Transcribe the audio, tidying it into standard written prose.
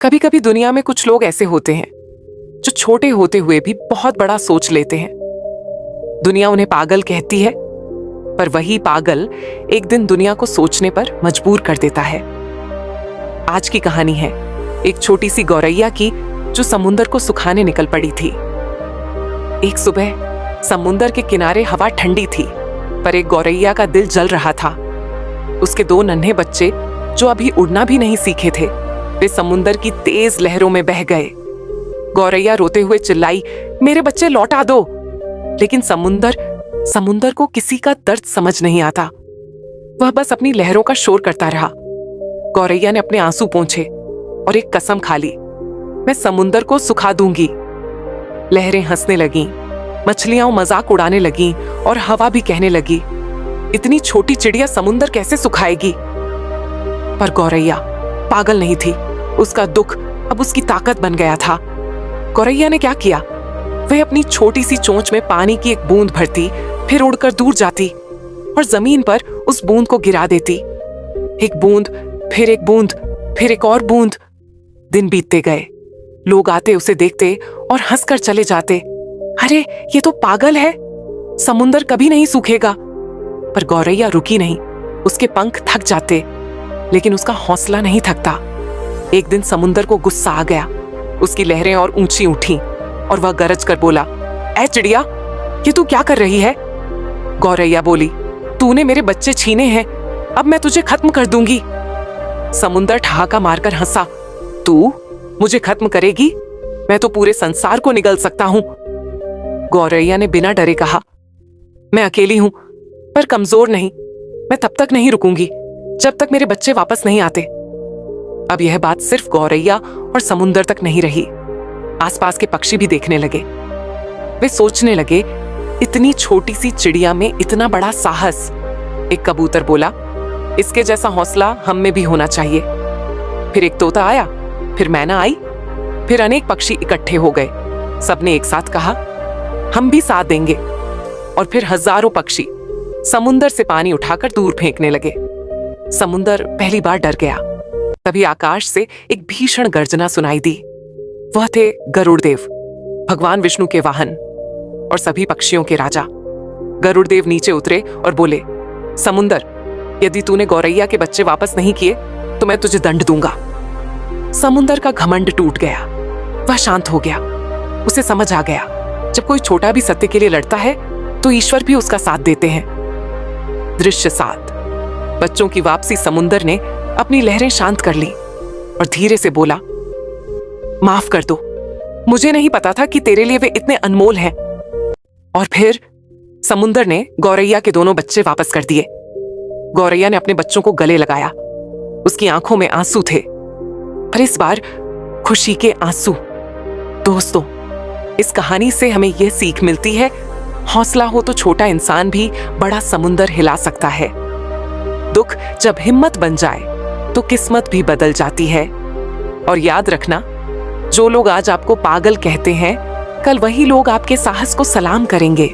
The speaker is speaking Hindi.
कभी कभी दुनिया में कुछ लोग ऐसे होते हैं जो छोटे होते हुए भी बहुत बड़ा सोच लेते हैं। दुनिया उन्हें पागल कहती है, पर वही पागल एक दिन दुनिया को सोचने पर मजबूर कर देता है। आज की कहानी है एक छोटी सी गौरैया की जो समुंदर को सुखाने निकल पड़ी थी। एक सुबह समुंदर के किनारे हवा ठंडी थी, पर एक गौरैया का दिल जल रहा था। उसके 2 नन्हे बच्चे जो अभी उड़ना भी नहीं सीखे थे, वे समुंदर की तेज लहरों में बह गए। गौरैया रोते हुए चिल्लाई, मेरे बच्चे लौटा दो। लेकिन समुंदर को किसी का दर्द समझ नहीं आता। वह बस अपनी लहरों का शोर करता रहा। गौरैया ने अपने आंसू पोंछे और एक कसम खा ली, मैं समुंदर को सुखा दूंगी। लहरें हंसने लगीं, मछलियां मजाक उड़ाने लगीं और हवा भी कहने लगी, इतनी छोटी चिड़िया समुंदर कैसे सुखाएगी। पर गौरैया पागल नहीं थी। उसका दुख अब उसकी ताकत बन गया था। गौरैया ने क्या किया, वह अपनी छोटी सी चोंच में पानी की एक बूंद भरती, फिर उड़कर दूर जाती और जमीन पर उस बूंद को गिरा देती। एक बूंद, फिर एक बूंद, फिर एक और बूंद। दिन बीतते गए। लोग आते उसे देखते और हंसकर चले जाते, अरे ये तो पागल है, समुंदर कभी नहीं सूखेगा। पर गौरैया रुकी नहीं। उसके पंख थक जाते, लेकिन उसका हौसला नहीं थकता। एक दिन समुंदर को गुस्सा आ गया। उसकी लहरें और ऊंची उठी और वह गरज कर बोला, ऐ चिड़िया, ये तू क्या कर रही है। गौरैया बोली, तूने मेरे बच्चे छीने हैं, अब मैं तुझे खत्म कर दूंगी। समुंदर ठहाका मारकर हंसा, तू मुझे खत्म करेगी, मैं तो पूरे संसार को निगल सकता हूं। गौरैया ने बिना डरे कहा, मैं अकेली हूं पर कमजोर नहीं, मैं तब तक नहीं रुकूंगी जब तक मेरे बच्चे वापस नहीं आते। अब यह बात सिर्फ गौरैया और समुंदर तक नहीं रही। आसपास के पक्षी भी देखने लगे। वे सोचने लगे, इतनी छोटी सी चिड़िया में इतना बड़ा साहस। एक कबूतर बोला, इसके जैसा हौसला हम में भी होना चाहिए। फिर एक तोता आया, फिर मैना आई, फिर अनेक पक्षी इकट्ठे हो गए। सबने एक साथ कहा, हम भी साथ देंगे। और फिर हजारों पक्षी समुंदर से पानी उठाकर दूर फेंकने लगे। समुंदर पहली बार डर गया। तभी आकाश से एक भीषण गर्जना सुनाई दी। वह थे गरुड़देव, भगवान विष्णु के वाहन और सभी पक्षियों के राजा। गरुड़देव नीचे उतरे और बोले, समुंदर, यदि तूने गौरैया के बच्चे वापस नहीं किए तो मैं तुझे दंड दूंगा। समुंदर का घमंड टूट गया। वह शांत हो गया। उसे समझ आ गया, जब कोई छोटा भी सत्य के लिए लड़ता है तो ईश्वर भी उसका साथ देते हैं। दृश्य 7। बच्चों की वापसी। समुंदर ने अपनी लहरें शांत कर ली और धीरे से बोला, माफ कर दो, मुझे नहीं पता था कि तेरे लिए वे इतने अनमोल हैं। और फिर समुंदर ने गौरैया के दोनों बच्चे वापस कर दिए। गौरैया ने अपने बच्चों को गले लगाया। उसकी आंखों में आंसू थे, पर इस बार खुशी के आंसू। दोस्तों, इस कहानी से हमें यह सीख मिलती है, हौसला हो तो छोटा इंसान भी बड़ा समुंदर हिला सकता है। दुख जब हिम्मत बन जाए तो किस्मत भी बदल जाती है। और याद रखना, जो लोग आज आपको पागल कहते हैं, कल वही लोग आपके साहस को सलाम करेंगे।